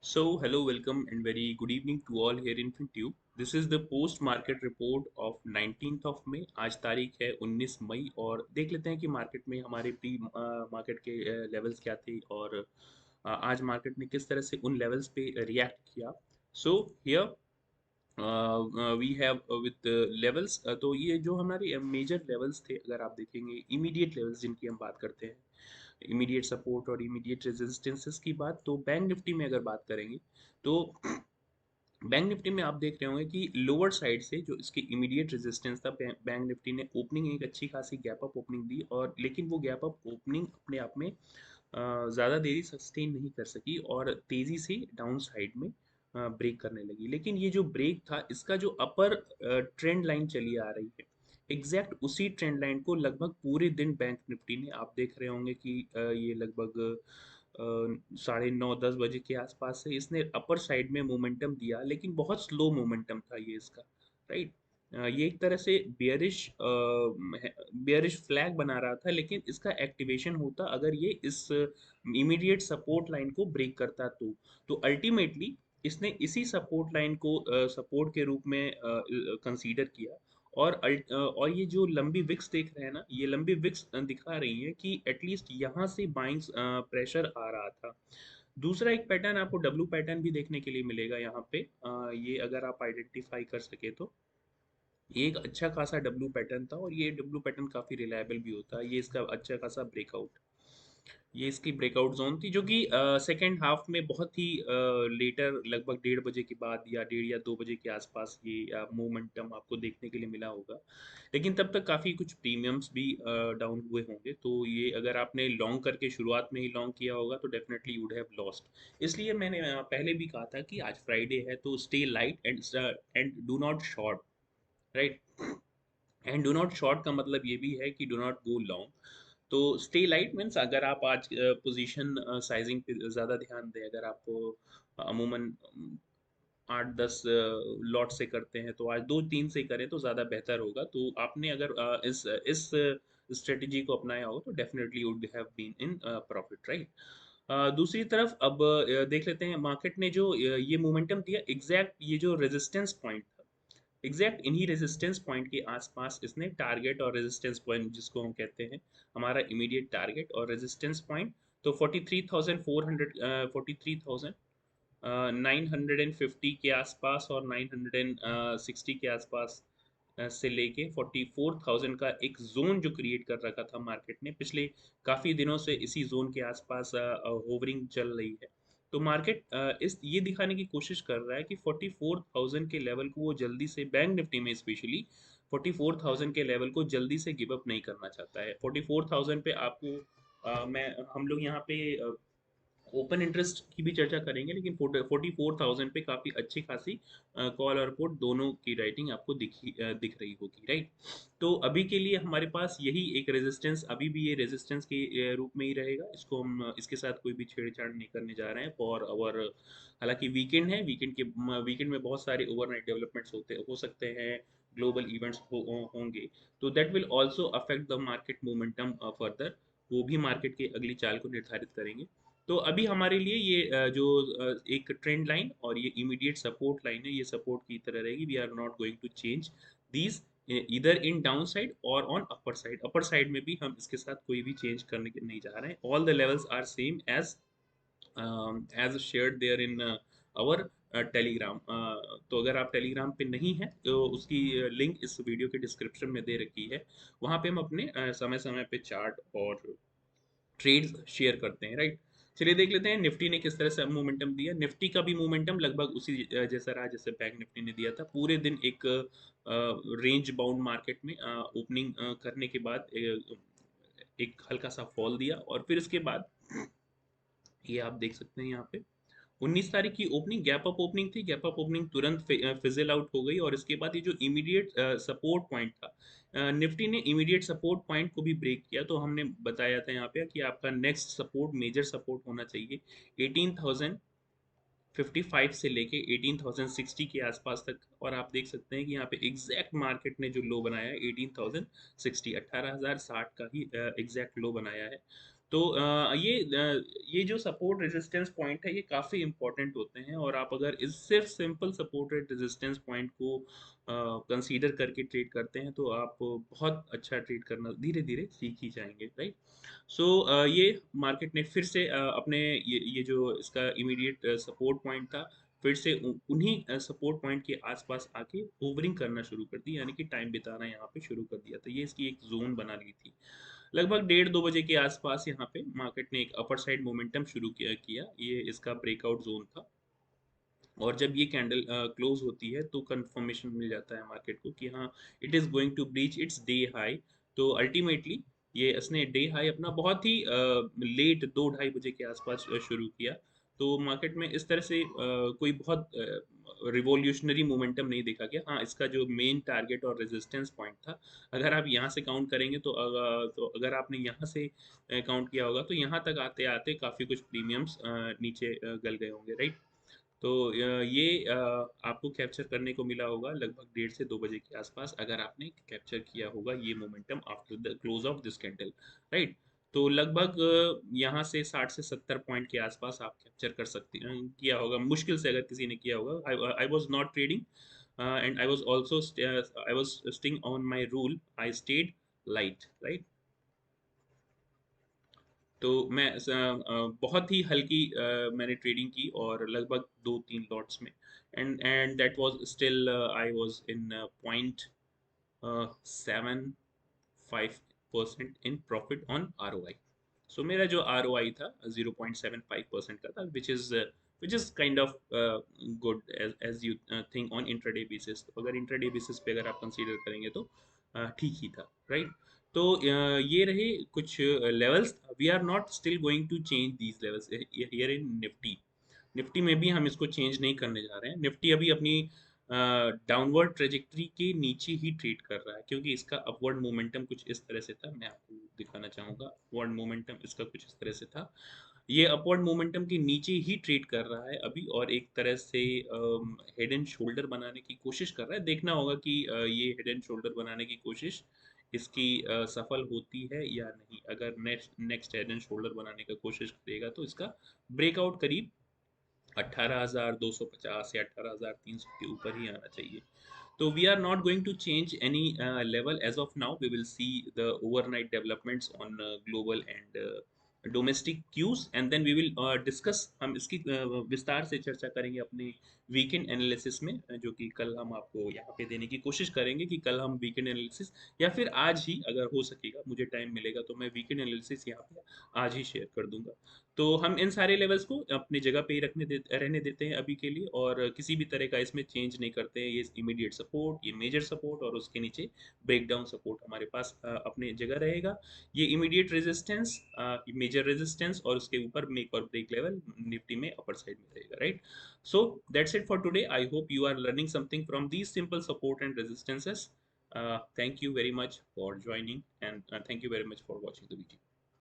Hello, welcome, and very good evening to all here in FinTube. This is the post market report of 19th of May. आज तारीख है 19 मई और देख लेते हैं कि मार्केट में हमारे प्री मार्केट के लेवल्स क्या थे और आज मार्केट ने किस तरह से उन लेवल्स पे रिएक्ट किया. So here we have with levels. तो ये जो हमारे मेजर लेवल्स थे, अगर आप देखेंगे इमीडिएट लेवल्स जिनकी हम बात करते हैं, इमीडिएट सपोर्ट और इमीडिएट रेजिस्टेंसेस की बात, तो बैंक निफ्टी में अगर बात करेंगे तो बैंक निफ्टी में आप देख रहे होंगे कि लोअर साइड से जो इसकी इमीडिएट रेजिस्टेंस था, बैंक निफ्टी ने ओपनिंग एक अच्छी खासी गैप अप ओपनिंग दी, और लेकिन वो गैप अप ओपनिंग अपने आप में ज़्यादा देरी सस्टेन नहीं कर सकी और तेज़ी से डाउन साइड में ब्रेक करने लगी. लेकिन ये जो ब्रेक था, इसका जो अपर ट्रेंड लाइन चली आ रही है, एग्जैक्ट उसी ट्रेंड लाइन को लगभग पूरे दिन बैंक निफ्टी ने, आप देख रहे होंगे कि ये लगभग 9:30-10 बजे के आसपास से इसने अपर साइड में मोमेंटम दिया, लेकिन बहुत स्लो मोमेंटम था ये इसका, राइट. ये एक तरह से बियरिश फ्लैग बना रहा था, लेकिन इसका एक्टिवेशन होता अगर ये इस इमीडिएट सपोर्ट लाइन को ब्रेक करता तो अल्टीमेटली इसने इसी सपोर्ट लाइन को सपोर्ट के रूप में कंसीडर किया. और ये जो लंबी विक्स देख रहे हैं ना, ये लंबी विक्स दिखा रही है कि एटलीस्ट यहाँ से बाइंग प्रेशर आ रहा था. दूसरा एक पैटर्न आपको डब्लू पैटर्न भी देखने के लिए मिलेगा यहाँ पे. ये अगर आप आइडेंटिफाई कर सके तो ये एक अच्छा खासा डब्लू पैटर्न था, और ये डब्लू पैटर्न काफ़ी रिलायबल भी होता है. ये इसका अच्छा खासा ब्रेकआउट, ये इसकी ब्रेकआउट जोन थी, जो कि सेकेंड हाफ में बहुत ही लेटर, लगभग 1:30 बजे के बाद या 1:30 या 2 बजे के आसपास ये मोमेंटम आपको देखने के लिए मिला होगा. लेकिन तब तक काफ़ी कुछ प्रीमियम्स भी डाउन हुए होंगे, तो ये अगर आपने लॉन्ग करके शुरुआत में ही लॉन्ग किया होगा तो डेफिनेटली वुड हैव लॉस्ट. इसलिए मैंने पहले भी कहा था कि आज फ्राइडे है, तो stay light and do not short, right. And do not short का मतलब ये भी है कि डू नॉट गो लॉन्ग. तो स्टे लाइट मीन्स अगर आप आज पोजीशन साइजिंग पे ज़्यादा ध्यान दें, अगर आप अमूमन 8-10 लॉट से करते हैं, तो आज 2-3 से करें तो ज़्यादा बेहतर होगा. तो आपने अगर इस स्ट्रेटजी को अपनाया हो तो definitely would have been in profit, right. दूसरी तरफ अब देख लेते हैं मार्केट ने जो ये मोमेंटम दिया, एग्जैक्ट ये जो रेजिस्टेंस पॉइंट, एग्जैक्ट इन्हीं रेजिस्टेंस पॉइंट के आसपास इसने टारगेट और रेजिस्टेंस पॉइंट, जिसको हम कहते हैं हमारा इमीडिएट टारगेट और रेजिस्टेंस पॉइंट, तो 43,400, 43,950 के आसपास और 960 के आसपास से लेके 44,000 का एक जोन जो क्रिएट कर रखा था मार्केट ने, पिछले काफ़ी दिनों से इसी जोन के आसपास होवरिंग चल रही है. तो मार्केट इस ये दिखाने की कोशिश कर रहा है कि 44,000 के लेवल को वो जल्दी से, बैंक निफ्टी में स्पेशली 44,000 के लेवल को जल्दी से गिव अप नहीं करना चाहता है. 44,000 पे आपको मैं हम लोग यहाँ पे ओपन इंटरेस्ट की भी चर्चा करेंगे, लेकिन 44,000 पे काफ़ी अच्छी खासी कॉल और पुट दोनों की राइटिंग आपको दिख रही होगी, राइट. तो अभी के लिए हमारे पास यही एक रेजिस्टेंस, अभी भी ये रेजिस्टेंस के रूप में ही रहेगा. इसको हम इसके साथ कोई भी छेड़छाड़ नहीं करने जा रहे हैं फॉर आवर. हालांकि वीकेंड है, वीकेंड में बहुत सारे ओवरनाइट डेवलपमेंट्स हो सकते हैं, ग्लोबल इवेंट्स होंगे, तो that will also affect the market momentum further. वो भी मार्केट की अगली चाल को निर्धारित करेंगे. तो अभी हमारे लिए ये जो एक ट्रेंड लाइन और ये इमीडिएट सपोर्ट लाइन है, ये सपोर्ट की तरह रहेगी. We are not going to change these इधर इन डाउन साइड और ऑन अपर साइड में भी हम इसके साथ कोई भी चेंज करने के नहीं जा रहे हैं. All the levels are same as shared there in our Telegram. तो अगर आप टेलीग्राम पे नहीं हैं तो उसकी लिंक इस वीडियो के डिस्क्रिप्शन में दे रखी है. वहाँ पे हम अपने समय समय पे चार्ट और ट्रेड्स शेयर करते हैं, राइट. चलिए देख लेते हैं निफ्टी ने किस तरह से मोमेंटम दिया. निफ्टी का भी मोमेंटम लगभग उसी जैसा रहा जैसे बैंक निफ्टी ने दिया था. पूरे दिन एक रेंज बाउंड मार्केट में ओपनिंग करने के बाद एक हल्का सा फॉल दिया, और फिर उसके बाद ये आप देख सकते हैं यहाँ पे 19 तारीख की ओपनिंग गैप अप ओपनिंग थी. गैप अप ओपनिंग तुरंत फिजल आउट हो गई, और इसके बाद ये जो इमीडिएट सपोर्ट पॉइंट था, निफ्टी ने इमीडिएट सपोर्ट पॉइंट को भी ब्रेक किया. तो हमने बताया था यहाँ पे कि आपका नेक्स्ट सपोर्ट, मेजर सपोर्ट होना चाहिए 18,055 से लेके 18,060 के आसपास तक. और आप देख सकते हैं कि यहाँ पे एग्जैक्ट मार्केट ने जो लो बनाया है 18,060, 18,060 का ही एग्जैक्ट लो बनाया है. तो ये जो सपोर्ट रेजिस्टेंस पॉइंट है ये काफ़ी इंपॉर्टेंट होते हैं, और आप अगर इस सिर्फ सिंपल सपोर्ट रेजिस्टेंस पॉइंट को कंसीडर करके ट्रेड करते हैं तो आप बहुत अच्छा ट्रेड करना धीरे धीरे सीख ही जाएंगे, राइट। सो ये मार्केट ने फिर से अपने ये जो इसका इमीडिएट सपोर्ट पॉइंट था, फिर से उन्हीं सपोर्ट पॉइंट के आसपास आके ओवरिंग करना शुरू कर दी, यानी कि टाइम बिताना यहाँ पे शुरू कर दिया। तो ये इसकी एक जोन बना ली थी। लगभग 1:30-2 बजे के आसपास यहाँ पे मार्केट ने एक अपर साइड मोमेंटम शुरू किया। ये इसका ब्रेकआउट जोन था, और जब ये कैंडल क्लोज होती है तो कंफर्मेशन मिल जाता है मार्केट को कि हाँ, it is going to breach its day high. तो अल्टीमेटली ये इसने डे हाई अपना बहुत ही लेट 2-2:30 बजे के आसपास शुरू किया। तो मार्केट में इस तरह से कोई बहुत रिवॉल्यूशनरी मोमेंटम नहीं देखा गया। हाँ, इसका जो मेन टारगेट और रेजिस्टेंस पॉइंट था, अगर आप यहाँ से काउंट करेंगे तो अगर आपने यहाँ से काउंट किया होगा तो यहाँ तक आते आते काफ़ी कुछ प्रीमियम्स नीचे गल गए होंगे, राइट। तो ये आपको कैप्चर करने को मिला होगा लगभग 1:30 से 2 बजे के आसपास, अगर आपने कैप्चर किया होगा ये momentum after the close of this candle, right. तो लगभग यहाँ से 60 से 70 पॉइंट के आसपास आप कैप्चर कर सकते किया होगा मुश्किल से, अगर किसी ने किया होगा। I was not trading, and I was also I was sting on my rule, I stayed light, right. तो मैं बहुत ही हल्की मैंने ट्रेडिंग की, और लगभग 2-3 लॉट्स में, and that was still I was in 0.75% in profit on R O I. So मेरा जो आर ओ आई था 0.75% का था, which is kind of good as you think on intraday basis. तो अगर इंट्राडे बेसिस पे अगर आप कंसीडर करेंगे तो ठीक ही था, राइट। तो ये रहे कुछ levels. We are not still going to change these levels here in Nifty. Nifty में भी हम इसको चेंज नहीं करने जा रहे हैं। निफ्टी अभी अपनी डाउनवर्ड ट्रेजेक्टरी के नीचे ही ट्रेड कर रहा है, क्योंकि इसका अपवर्ड मोमेंटम कुछ इस तरह से था। मैं आपको दिखाना चाहूँगा, अपवर्ड मोमेंटम इसका कुछ इस तरह से था। ये अपवर्ड मोमेंटम के नीचे ही ट्रेड कर रहा है अभी, और एक तरह से हेड एंड शोल्डर बनाने की कोशिश कर रहा है। देखना होगा कि ये हेड एंड शोल्डर बनाने की कोशिश इसकी सफल होती है या नहीं। अगर next next head and shoulder बनाने का कोशिश करेगा तो इसका ब्रेकआउट करीब 18,250 या 18,300 के ऊपर ही आना चाहिए। तो we are not going to change any level as of now. We will see the overnight developments on global and domestic cues, and then we will discuss। हम इसकी विस्तार से चर्चा करेंगे अपने वीकेंड एनालिसिस में, जो कि कल हम आपको यहाँ पे देने की कोशिश करेंगे कि कल हम वीकेंड एनालिसिस, या फिर आज ही अगर हो सकेगा, मुझे टाइम मिलेगा तो मैं वीकेंड एनालिसिस यहाँ पे आज ही शेयर कर दूंगा। तो हम इन सारे लेवल्स को अपनी जगह पे ही रहने देते हैं अभी के लिए, और किसी भी तरह का इसमें चेंज नहीं करते हैं। ये इमीडिएट सपोर्ट, ये मेजर सपोर्ट, और उसके नीचे ब्रेकडाउन सपोर्ट हमारे पास अपने जगह रहेगा। ये इमीडिएट रेजिस्टेंस, मेजर रेजिस्टेंस, और उसके ऊपर मेक और ब्रेक लेवल निफ्टी में अपर साइड में रहेगा, right. So that's it for today. I hope you are learning something from these simple support and resistances. Thank you very much for joining, and thank you very much for watching the video.